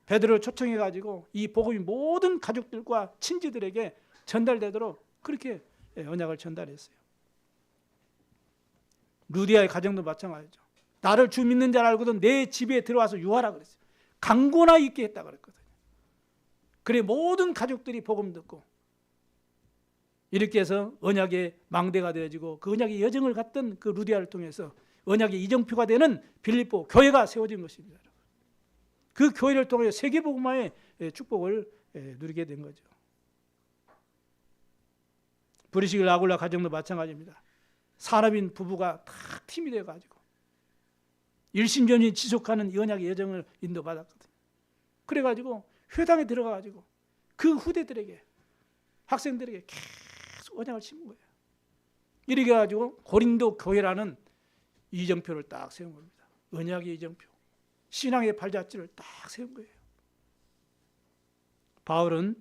베드로를 초청해가지고 이 복음이 모든 가족들과 친지들에게 전달되도록 그렇게 언약을 전달했어요. 루디아의 가정도 마찬가지죠. 나를 주 믿는 자를 알고도 내 집에 들어와서 유하라 그랬어요. 강고나 있게 했다 그랬거든요. 그래 모든 가족들이 복음 듣고 이렇게 해서 언약의 망대가 되어지고 그 언약의 여정을 갔던 그 루디아를 통해서 언약의 이정표가 되는 빌립보 교회가 세워진 것입니다. 그 교회를 통해 세계복음화의 축복을 누리게 된 거죠. 브리시길 아굴라 가정도 마찬가지입니다. 산업인 부부가 다 팀이 되어가지고 일심전이 지속하는 이 언약의 여정을 인도받았거든요. 그래가지고 회당에 들어가가지고 그 후대들에게 학생들에게 계속 언약을 심은 거예요. 이렇게 해가지고 고린도 교회라는 이정표를 딱 세운 겁니다. 언약의 이정표, 신앙의 발자취를 딱 세운 거예요. 바울은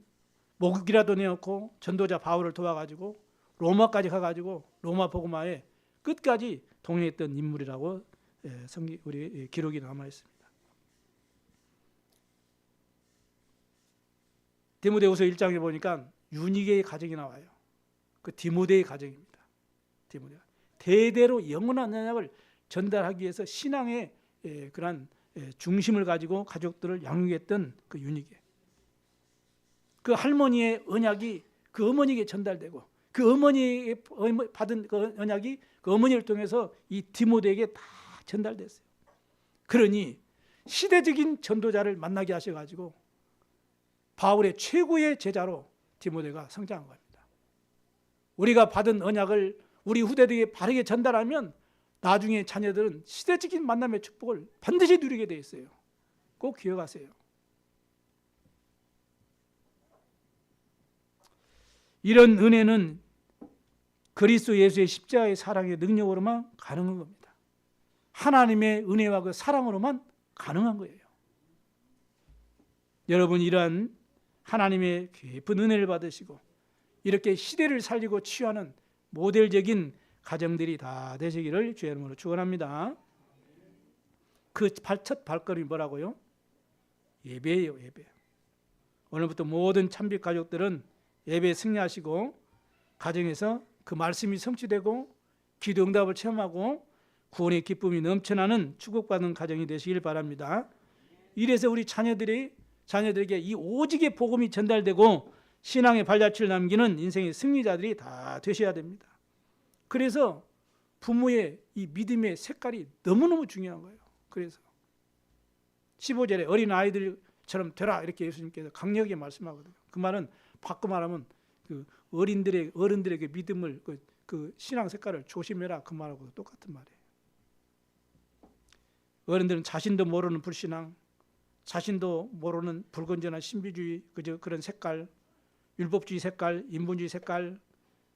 목이라도 내놓고 전도자 바울을 도와가지고 로마까지 가가지고 로마 복음화에 끝까지 동행했던 인물이라고 우리 기록이 남아 있습니다. 디모데후서 1장에 보니까 유니게의 가정이 나와요. 그 디모데의 가정입니다. 디모데가 대대로 영원한 언약을 전달하기 위해서 신앙의 그러한 중심을 가지고 가족들을 양육했던 그 유니게. 그 할머니의 언약이 그 어머니에게 전달되고 그 어머니에게 받은 그 언약이 그 어머니를 통해서 이 디모데에게 다 전달됐어요. 그러니 시대적인 전도자를 만나게 하셔가지고 바울의 최고의 제자로 디모데가 성장한 겁니다. 우리가 받은 언약을 우리 후대들에게 바르게 전달하면 나중에 자녀들은 시대적인 만남의 축복을 반드시 누리게 돼 있어요. 꼭 기억하세요. 이런 은혜는 그리스도 예수의 십자가의 사랑의 능력으로만 가능한 겁니다. 하나님의 은혜와 그 사랑으로만 가능한 거예요. 여러분, 이러한 하나님의 깊은 은혜를 받으시고 이렇게 시대를 살리고 치유하는 모델적인 가정들이 다 되시기를 주의 이름으로 축원합니다. 그 첫 발걸음이 뭐라고요? 예배예요, 예배. 오늘부터 모든 참빛 가족들은 예배에 승리하시고 가정에서 그 말씀이 성취되고 기도 응답을 체험하고 구원의 기쁨이 넘쳐나는 축복받는 가정이 되시길 바랍니다. 이래서 우리 자녀들에게 이 오직의 복음이 전달되고 신앙의 발자취를 남기는 인생의 승리자들이 다 되셔야 됩니다. 그래서 부모의 이 믿음의 색깔이 너무너무 중요한 거예요. 그래서 15절에 어린 아이들처럼 되라 이렇게 예수님께서 강력하게 말씀하거든요. 그 말은 바꿔 말하면 그 어른들의 그 믿음을 그 신앙 색깔을 조심해라 그 말하고 똑같은 말이에요. 어른들은 자신도 모르는 불신앙, 자신도 모르는 불건전한 신비주의 그런 색깔, 율법주의 색깔, 인본주의 색깔,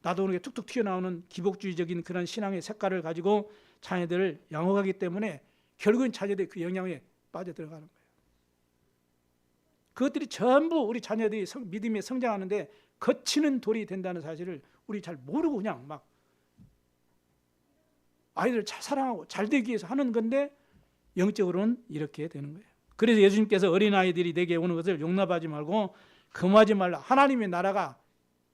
나도 모르게 툭툭 튀어나오는 기복주의적인 그런 신앙의 색깔을 가지고 자녀들을 양육하기 때문에 결국은 자녀들이 그 영향에 빠져들어가는 거예요. 그것들이 전부 우리 자녀들이 믿음에 성장하는데 거치는 돌이 된다는 사실을 우리 잘 모르고 그냥 막 아이들을 잘 사랑하고 잘 되기 위해서 하는 건데 영적으로는 이렇게 되는 거예요. 그래서 예수님께서 어린아이들이 내게 오는 것을 용납하지 말고 금하지 말라. 하나님의 나라가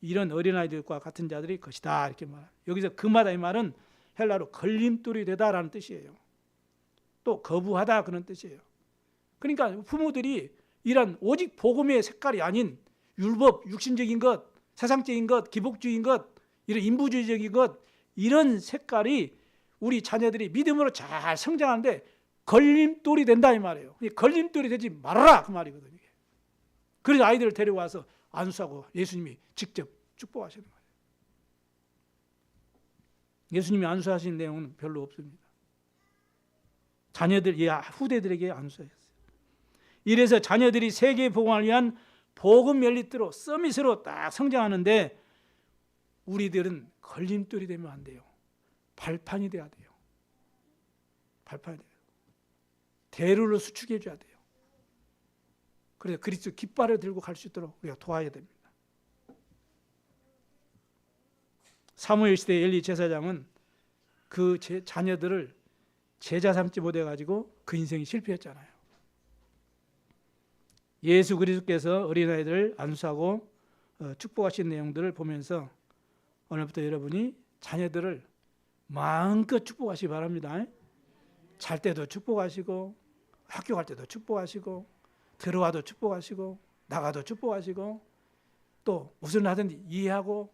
이런 어린아이들과 같은 자들이 것이다 이렇게 말해요. 여기서 금하다 이 말은 헬라로 걸림돌이 되다라는 뜻이에요. 또 거부하다 그런 뜻이에요. 그러니까 부모들이 이런 오직 복음의 색깔이 아닌 율법, 육신적인 것, 세상적인 것, 기복주의인 것, 이런 인부주의적인 것, 이런 색깔이 우리 자녀들이 믿음으로 잘 성장하는데 걸림돌이 된다 이 말이에요. 걸림돌이 되지 말아라 그 말이거든요. 그래서 아이들을 데려와서 안수하고 예수님이 직접 축복하시는 거예요. 예수님이 안수하신 내용은 별로 없습니다. 자녀들, 후대들에게 안수하셨어요. 이래서 자녀들이 세계 복음을 위한 복음 멜리트로 서밋으로 딱 성장하는데 우리들은 걸림돌이 되면 안 돼요. 발판이 돼야 돼요. 발판이 돼요. 대로를 수축해 줘야 돼요. 그래서 그리스도 깃발을 들고 갈 수 있도록 우리가 도와야 됩니다. 사무엘 시대 엘리 제사장은 그 자녀들을 제자 삼지 못해가지고 그 인생이 실패했잖아요. 예수 그리스도께서 어린아이들을 안수하고 축복하신 내용들을 보면서 오늘부터 여러분이 자녀들을 마음껏 축복하시기 바랍니다. 잘 때도 축복하시고 학교 갈 때도 축복하시고 들어와도 축복하시고 나가도 축복하시고 또 무슨 하든지 이해하고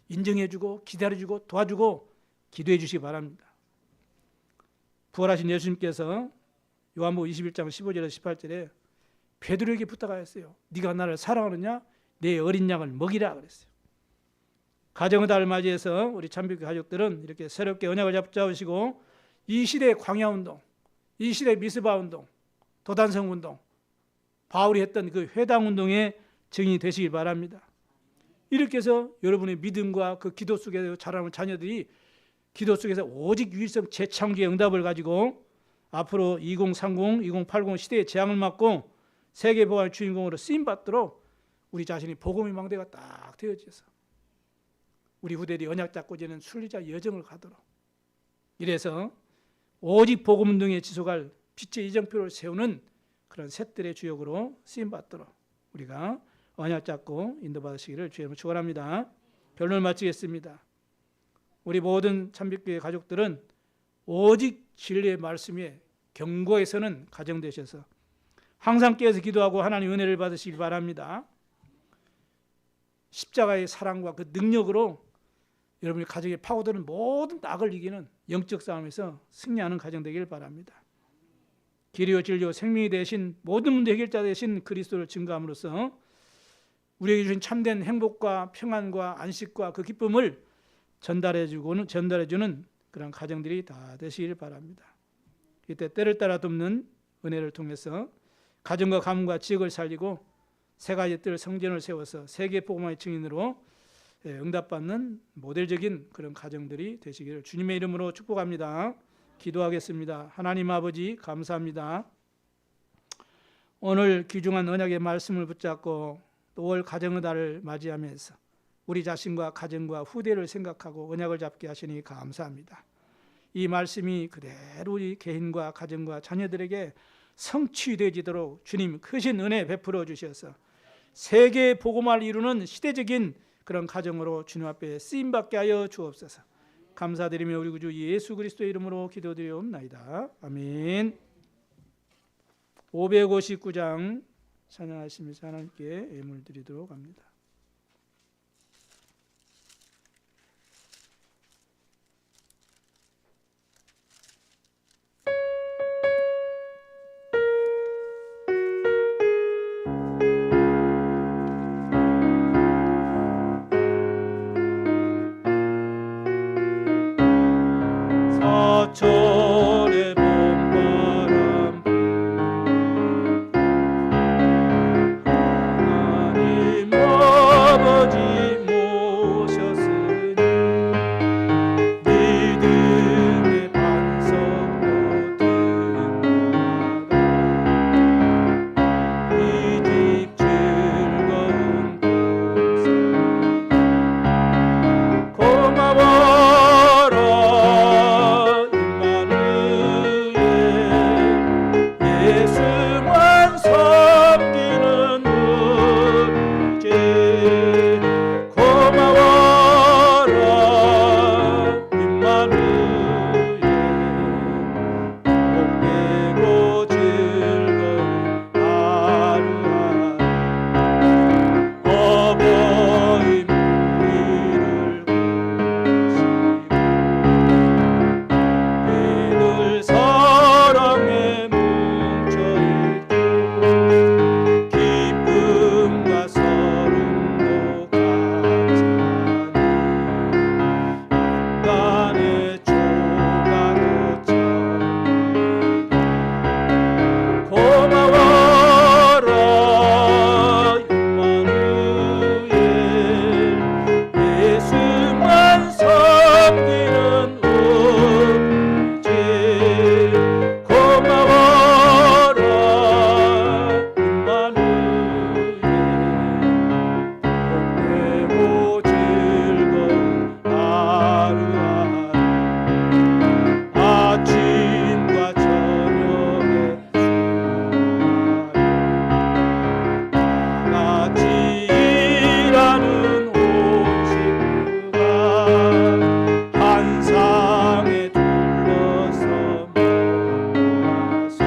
인정해주고 기다려주고 도와주고 기도해 주시기 바랍니다. 부활하신 예수님께서 요한복음 21장 15절에서 18절에 베드로에게 부탁하였어요. 네가 나를 사랑하느냐? 내 어린 양을 먹이라 그랬어요. 가정의 달을 맞이해서 우리 참빛 가족들은 이렇게 새롭게 언약을 잡으시고 이 시대의 광야운동, 이 시대의 미스바 운동, 도단성운동, 바울이 했던 그 회당운동의 증인이 되시길 바랍니다. 이렇게 해서 여러분의 믿음과 그 기도 속에서 자라는 자녀들이 기도 속에서 오직 유일성 재창조의 응답을 가지고 앞으로 2030, 2080 시대의 재앙을 막고 세계복음의 주인공으로 쓰임받도록 우리 자신이 복음의 망대가 딱 되어져서 우리 후대들이 언약 잡고 지는 순리자 여정을 가도록 이래서 오직 복음 운동에 지속할 빛의 이정표를 세우는 그런 셋들의 주역으로 쓰임받도록 우리가 언약 잡고 인도받으시기를 주님으로 축원합니다. 결론을 마치겠습니다. 우리 모든 참빛교회 가족들은 오직 진리의 말씀에 견고하게 서는 가정 되셔서 항상 깨어서 기도하고 하나님 은혜를 받으시기 바랍니다. 십자가의 사랑과 그 능력으로 여러분이 가정에 파고드는 모든 악을 이기는 영적 싸움에서 승리하는 가정 되길 바랍니다. 길이요 진리요 생명이 되신 모든 문제 해결자 되신 그리스도를 증거함으로써 우리에게 주신 참된 행복과 평안과 안식과 그 기쁨을 전달해주는 그런 가정들이 다 되시길 바랍니다. 이때 때를 따라 돕는 은혜를 통해서 가정과 가문과 지역을 살리고 세 가지 뜰 성전을 세워서 세계 복음화의 증인으로 응답받는 모델적인 그런 가정들이 되시기를 주님의 이름으로 축복합니다. 기도하겠습니다. 하나님 아버지 감사합니다. 오늘 귀중한 언약의 말씀을 붙잡고 또 올 가정의 달을 맞이하면서 우리 자신과 가정과 후대를 생각하고 언약을 잡게 하시니 감사합니다. 이 말씀이 그대로 우리 개인과 가정과 자녀들에게 성취되지도록 주님 크신 은혜 베풀어 주셔서 세계 복음화를 이루는 시대적인 그런 가정으로 주님 앞에 쓰임받게 하여 주옵소서. 감사드리며 우리 구주 예수 그리스도의 이름으로 기도드리옵나이다. 아멘. 559장 찬양하시면서 하나님께 예물 드리도록 합니다. 사철의 봄바람 하나님 아버지 모셨으니 믿음의 반석도 든든하다 이 집 즐거운 곳에 고마워라 예수만 섬기는 우리 집 고마워라 임마누엘 복되고 즐거운 하루하루 어버이 무리를 보시고 그들 사랑에 뭉쳐있고 기쁨과 서름도 같이 하니 인간의 조각도 참 고마워라 임마누엘 예수만 섬기는 우리 집 고마워라 임마누엘 복되고 즐거운 하루하루 아침과 저녁에 다같이 일하는 온 식구가 한 상에 둘러서 모아서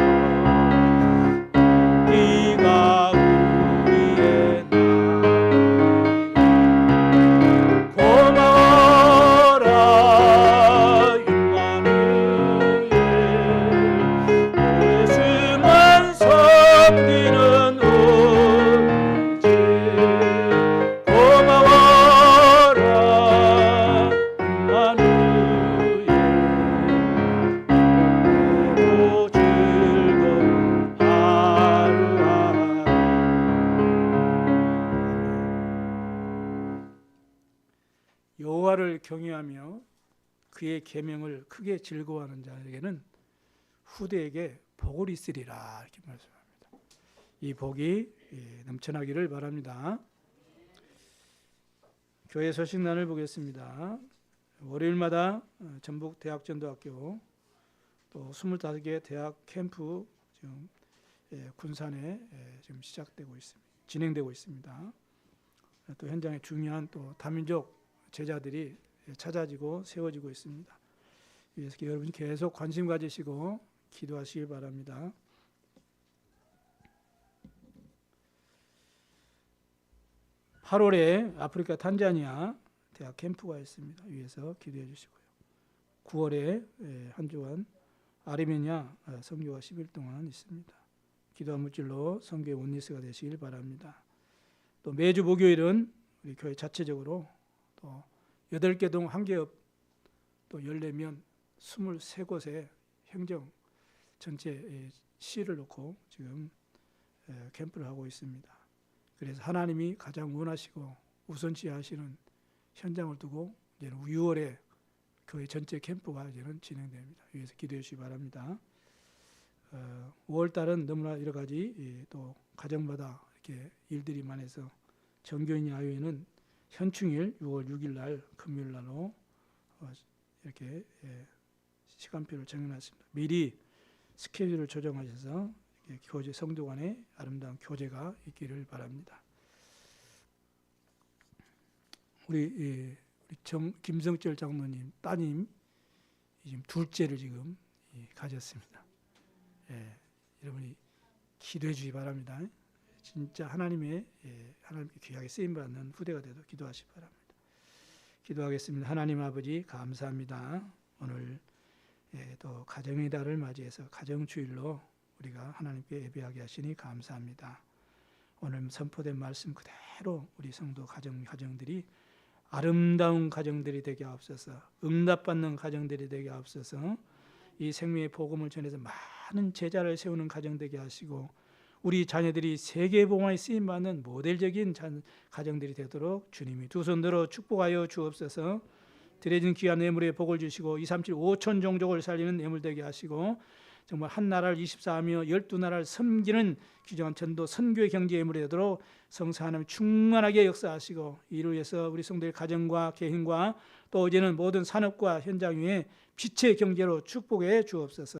우리가 우리의 나누리라 고마워라 임마누엘 예수만 섬기는 우리 집 고마워라 임마누엘 복되고 즐거운 하루하루 여호와를 경외하며 그의 계명을 크게 즐거워하는 자에게는 후대에게 복을 있으리라 이렇게 말씀합니다. 이 복이 넘쳐나기를 바랍니다. 교회 소식란을 보겠습니다. 월요일마다 전북 대학전도학교 또 25개 대학 캠프 지금 군산에 지금 시작되고 있습니다. 진행되고 있습니다. 또 현장에 중요한 또 다민족 제자들이 찾아지고 세워지고 있습니다. 그래서 여러분 계속 관심 가지시고 기도하시길 바랍니다. 8월에 아프리카 탄자니아 대학 캠프가 있습니다. 위에서 기도해 주시고요. 9월에 한 주간 아르메니아 선교가 10일 동안 있습니다. 기도와 물질로 선교의 원리스가 되시길 바랍니다. 또 매주 목요일은 우리 교회 자체적으로 또 8개 동 1개업 또 14면 23곳에 행정 전체 시를 놓고 지금 캠프를 하고 있습니다. 그래서 하나님이 가장 원하시고 우선시 하시는 현장을 두고 이제는 6월에 교회 전체 캠프가 이제는 진행됩니다. 위에서 기도해 주시기 바랍니다. 5월 달은 너무나 여러 가지 또 가정마다 이렇게 일들이 많아서 정교인 야외에는 현충일 6월 6일 날 금요일 날로 이렇게 시간표를 정해놨습니다. 미리 스케줄을 조정하셔서 교제 성도 간의 아름다운 교제가 있기를 바랍니다. 우리 김성철 장로님 따님 지금 둘째를 지금 가졌습니다. 여러분이 기도해 주시기 바랍니다. 진짜 하나님께 귀하게 쓰임 받는 후대가 되도록 기도하시기 바랍니다. 기도하겠습니다. 하나님 아버지 감사합니다. 오늘 또 가정의 달을 맞이해서 가정주일로 우리가 하나님께 예배하게 하시니 감사합니다. 오늘 선포된 말씀 그대로 우리 성도 가정들이 아름다운 가정들이 되게 하옵소서. 응답받는 가정들이 되게 하옵소서. 이 생명의 복음을 전해서 많은 제자를 세우는 가정 되게 하시고 우리 자녀들이 세계복음에 쓰임받는 모델적인 가정들이 되도록 주님이 두 손들어 축복하여 주옵소서. 드려진 귀한 예물의 복을 주시고 237 5천 종족을 살리는 예물 되게 하시고 정말 한 나라를 24하며 12나라를 섬기는 귀중한 전도 선교의 경제 예물이 되도록 성사 하나님 충만하게 역사하시고 이를 위해서 우리 성도의 가정과 개인과 또 이제는 모든 산업과 현장 위에 빛의 경제로 축복해 주옵소서.